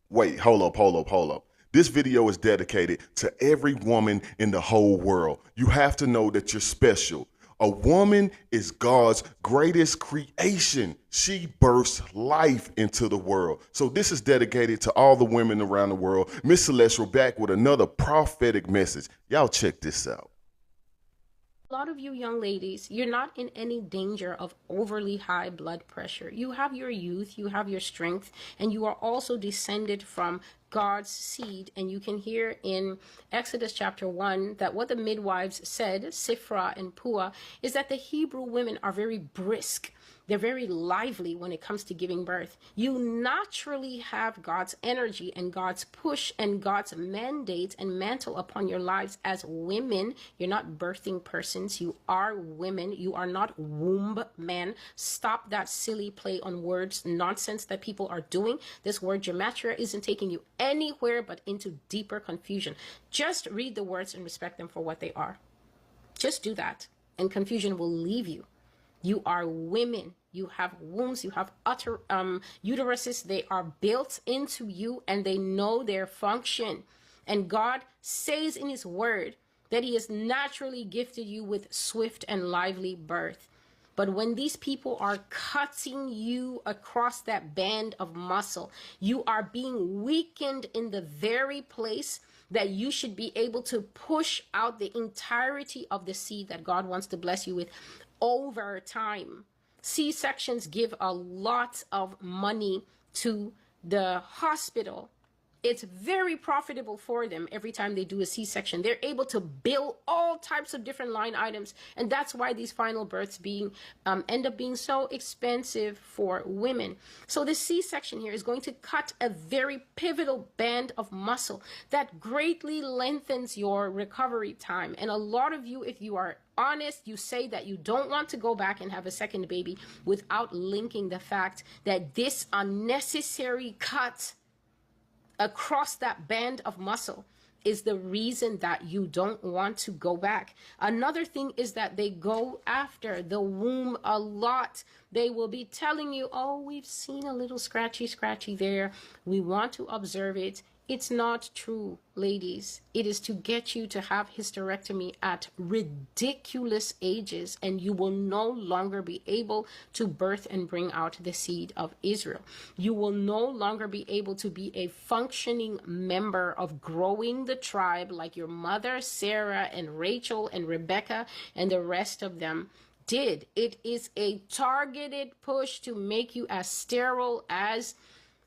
Wait, hold up. This video is dedicated to every woman in the whole world. You have to know that you're special. A woman is God's greatest creation. She bursts life into the world. So this is dedicated to all the women around the world. Miss Celestial back with another prophetic message. Y'all check this out. A lot of you young ladies, you're not in any danger of overly high blood pressure. You have your youth, you have your strength, and you are also descended from God's seed. And you can hear in Exodus chapter 1 that what the midwives said, Sifra and Pua, is that the Hebrew women are very brisk. They're very lively when it comes to giving birth. You naturally have God's energy and God's push and God's mandate and mantle upon your lives as women. You're not birthing persons. You are women. You are not womb men. Stop that silly play on words nonsense that people are doing. This word gematria isn't taking you anywhere but into deeper confusion. Just read the words and respect them for what they are. Just do that, and confusion will leave you. You are women. You have wombs. You have uteruses. They are built into you and they know their function. And God says in his word that he has naturally gifted you with swift and lively birth. But when these people are cutting you across that band of muscle, you are being weakened in the very place that you should be able to push out the entirety of the seed that God wants to bless you with over time. C-sections give a lot of money to the hospital. It's very profitable for them every time they do a C-section. They're able to bill all types of different line items. And that's why these final births end up being so expensive for women. So the C-section here is going to cut a very pivotal band of muscle that greatly lengthens your recovery time. And a lot of you, if you are honest, you say that you don't want to go back and have a second baby without linking the fact that this unnecessary cut across that band of muscle is the reason that you don't want to go back. Another thing is that they go after the womb a lot. They will be telling you, oh, we've seen a little scratchy there. We want to observe it. It's not true, ladies. It is to get you to have hysterectomy at ridiculous ages, and you will no longer be able to birth and bring out the seed of Israel. You will no longer be able to be a functioning member of growing the tribe like your mother, Sarah, and Rachel, and Rebecca, and the rest of them did. It is a targeted push to make you as sterile as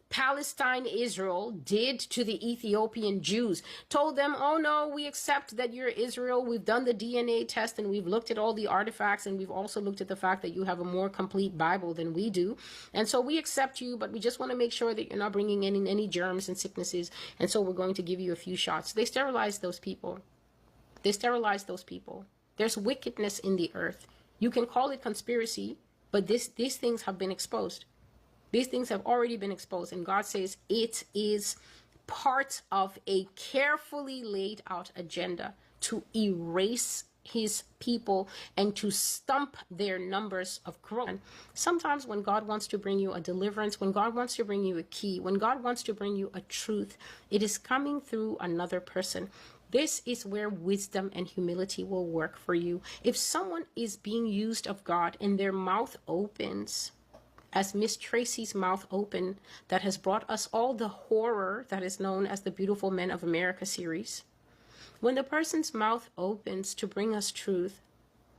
Palestine, Israel did to the Ethiopian Jews. Told them, oh no, we accept that you're Israel. We've done the DNA test and we've looked at all the artifacts and we've also looked at the fact that you have a more complete Bible than we do. And so we accept you, but we just want to make sure that you're not bringing in any germs and sicknesses. And so we're going to give you a few shots. They sterilized those people. They sterilized those people. There's wickedness in the earth. You can call it conspiracy, but these things have been exposed. These things have already been exposed, and God says it is part of a carefully laid out agenda to erase his people and to stump their numbers of growth. And sometimes when God wants to bring you a deliverance, when God wants to bring you a key, when God wants to bring you a truth, it is coming through another person. This is where wisdom and humility will work for you. If someone is being used of God and their mouth opens, as Miss Tracy's mouth opened, that has brought us all the horror that is known as the Beautiful Men of America series. When the person's mouth opens to bring us truth,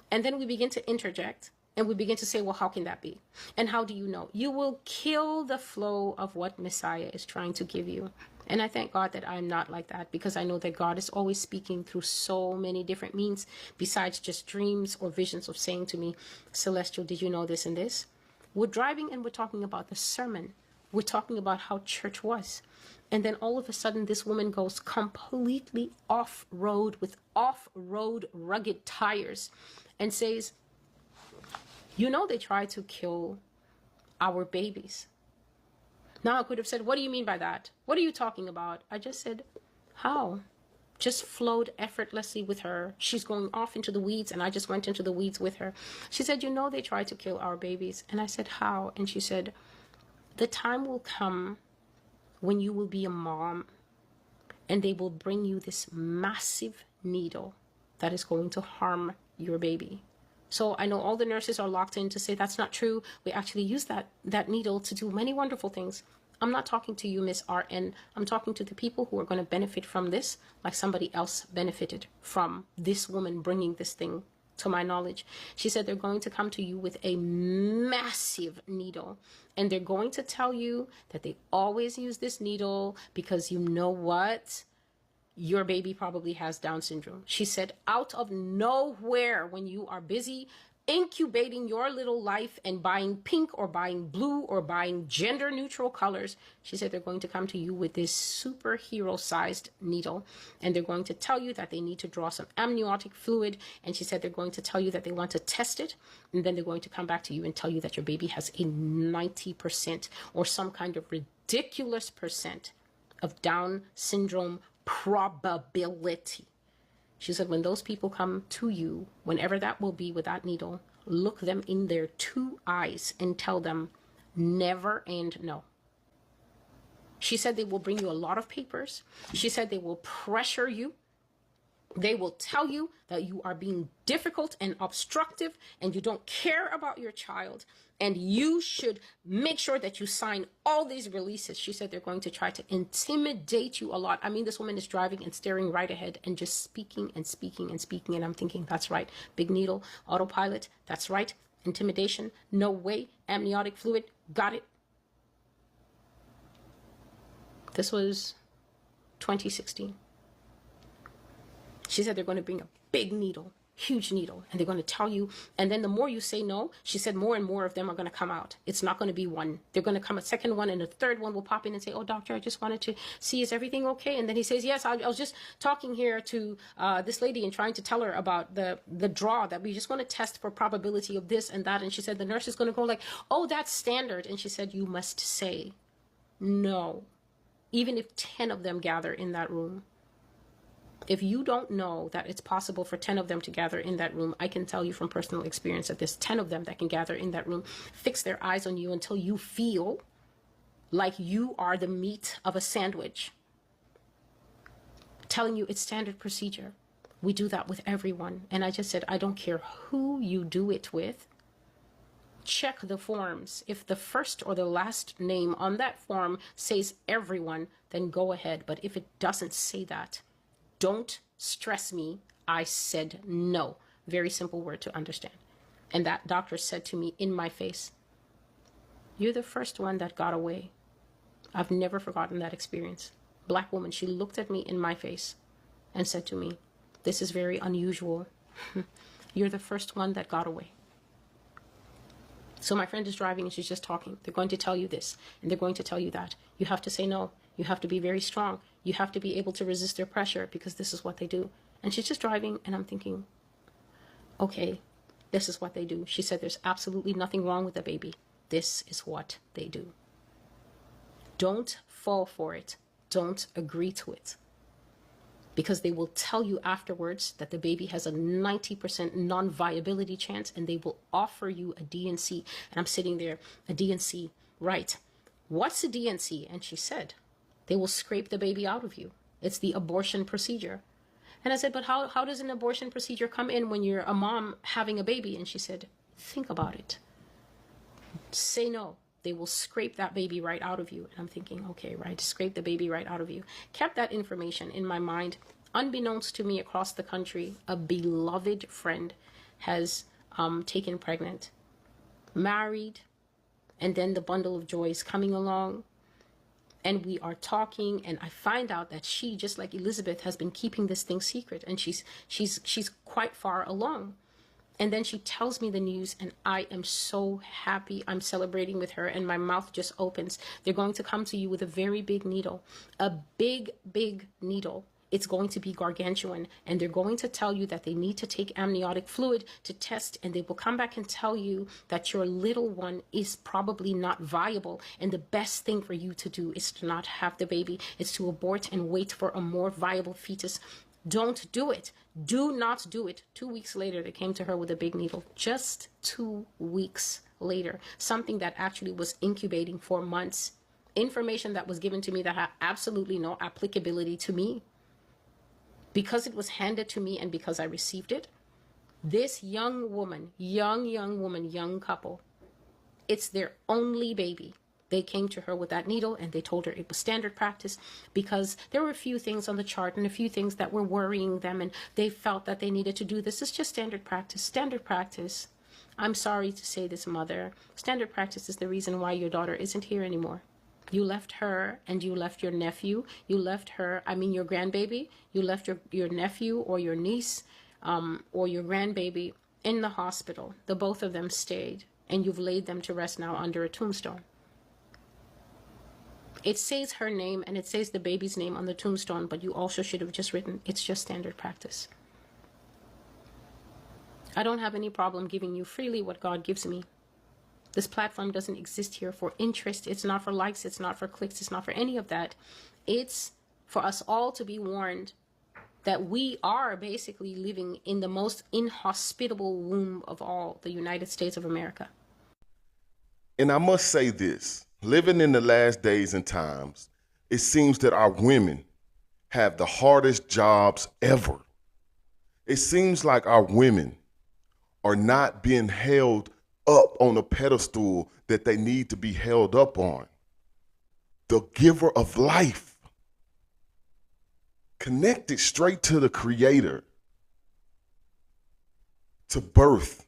and then we begin to interject, and we begin to say, well, how can that be? And how do you know? You will kill the flow of what Messiah is trying to give you. And I thank God that I'm not like that, because I know that God is always speaking through so many different means besides just dreams or visions of saying to me, Celestial, did you know this and this? We're driving and we're talking about the sermon. We're talking about how church was. And then all of a sudden, this woman goes completely off-road with off-road rugged tires and says, you know, they tried to kill our babies. Now I could have said, what do you mean by that? What are you talking about? I just said, how? Just flowed effortlessly with her. She's going off into the weeds, and I just went into the weeds with her. She said, you know, they tried to kill our babies. And I said, how? And she said, the time will come when you will be a mom and they will bring you this massive needle that is going to harm your baby. So I know all the nurses are locked in to say that's not true. We actually use that needle to do many wonderful things. I'm not talking to you, Miss RN. I'm talking to the people who are going to benefit from this, like somebody else benefited from this woman bringing this thing to my knowledge. She said they're going to come to you with a massive needle, and they're going to tell you that they always use this needle because you know what? Your baby probably has Down syndrome. She said, out of nowhere, when you are busy incubating your little life and buying pink or buying blue or buying gender neutral colors, she said they're going to come to you with this superhero sized needle, and they're going to tell you that they need to draw some amniotic fluid, and she said they're going to tell you that they want to test it, and then they're going to come back to you and tell you that your baby has a 90% or some kind of ridiculous percent of Down syndrome probability. She said, when those people come to you, whenever that will be with that needle, look them in their 2 eyes and tell them never and no. She said they will bring you a lot of papers. She said they will pressure you. They will tell you that you are being difficult and obstructive and you don't care about your child, and you should make sure that you sign all these releases. She said they're going to try to intimidate you a lot. I mean, this woman is driving and staring right ahead and just speaking and speaking and speaking. And I'm thinking, that's right. Big needle, autopilot. That's right. Intimidation. No way. Amniotic fluid. Got it. This was 2016. She said they're going to bring a big needle, huge needle, and they're going to tell you. And then the more you say no, she said more and more of them are going to come out. It's not going to be one. They're going to come a second one, and a third one will pop in and say, oh, doctor, I just wanted to see, is everything okay? And then he says, yes, I was just talking here to this lady and trying to tell her about the draw that we just want to test for probability of this and that. And she said the nurse is going to go like, oh, that's standard. And she said, you must say no, even if 10 of them gather in that room. If you don't know that it's possible for 10 of them to gather in that room, I can tell you from personal experience that there's 10 of them that can gather in that room, fix their eyes on you until you feel like you are the meat of a sandwich, telling you it's standard procedure. We do that with everyone. And I just said, I don't care who you do it with. Check the forms. If the first or the last name on that form says everyone, then go ahead. But if it doesn't say that, don't stress me. I said no. Very simple word to understand. And that doctor said to me in my face, you're the first one that got away. I've never forgotten that experience. Black woman, she looked at me in my face and said to me, this is very unusual. You're the first one that got away. So my friend is driving and she's just talking. They're going to tell you this and they're going to tell you that. You have to say no. You have to be very strong. You have to be able to resist their pressure because this is what they do. And she's just driving and I'm thinking, okay, this is what they do. She said there's absolutely nothing wrong with the baby. This is what they do. Don't fall for it. Don't agree to it. Because they will tell you afterwards that the baby has a 90% non-viability chance and they will offer you a DNC. And I'm sitting there, a DNC, right? What's a DNC? And she said, they will scrape the baby out of you. It's the abortion procedure. And I said, but how does an abortion procedure come in when you're a mom having a baby? And she said, think about it. Say no. They will scrape that baby right out of you. And I'm thinking, okay, right, scrape the baby right out of you. Kept that information in my mind. Unbeknownst to me across the country, a beloved friend has taken pregnant, married, and then the bundle of joy is coming along. And we are talking, and I find out that she, just like Elizabeth, has been keeping this thing secret, and she's quite far along. And then she tells me the news, and I am so happy. I'm celebrating with her, and my mouth just opens. They're going to come to you with a very big needle, a big, big needle. It's going to be gargantuan, and they're going to tell you that they need to take amniotic fluid to test, and they will come back and tell you that your little one is probably not viable, and the best thing for you to do is to not have the baby. It's to abort and wait for a more viable fetus. Don't do it. Do not do it. 2 weeks later, they came to her with a big needle. Just 2 weeks later. Something that actually was incubating for months. information that was given to me that had absolutely no applicability to me, because it was handed to me and because I received it. This young woman, young couple, it's their only baby. They came to her with that needle and they told her it was standard practice because there were a few things on the chart and a few things that were worrying them, and they felt that they needed to do this. It's just standard practice. Standard practice. I'm sorry to say this, mother. Standard practice is the reason why your daughter isn't here anymore. You left her and you left your nephew. You left her, your grandbaby. You left your nephew or your niece or your grandbaby in the hospital. The both of them stayed, and you've laid them to rest now under a tombstone. It says her name and it says the baby's name on the tombstone, but you also should have just written, it's just standard practice. I don't have any problem giving you freely what God gives me. This platform doesn't exist here for interest. It's not for likes. It's not for clicks. It's not for any of that. It's for us all to be warned that we are basically living in the most inhospitable womb of all, the United States of America. And I must say this, living in the last days and times, it seems that our women have the hardest jobs ever. It seems like our women are not being held up on a pedestal that they need to be held up on. The giver of life, connected straight to the Creator, to birth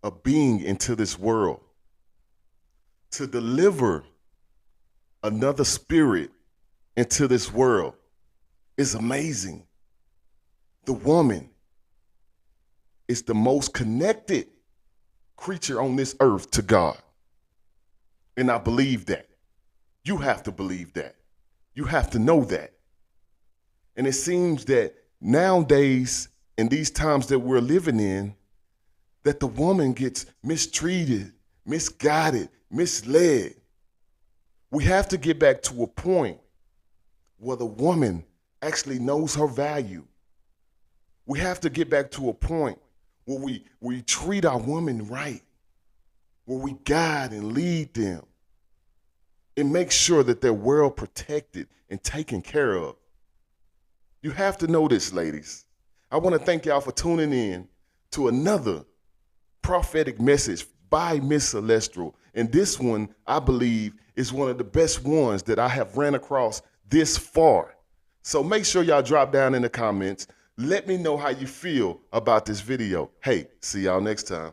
a being into this world, to deliver another spirit into this world is amazing. The woman is the most connected creature on this earth to God. And I believe that. You have to believe that. You have to know that. And it seems that nowadays, in these times that we're living in, that the woman gets mistreated, misguided, misled. We have to get back to a point where the woman actually knows her value. We have to get back to a point where we treat our women right, where we guide and lead them and make sure that they're well protected and taken care of. You have to know this, ladies. I want to thank y'all for tuning in to another prophetic message by Miss Celestial. And this one, I believe, is one of the best ones that I have ran across this far. So make sure y'all drop down in the comments. Let me know how you feel about this video. Hey, see y'all next time.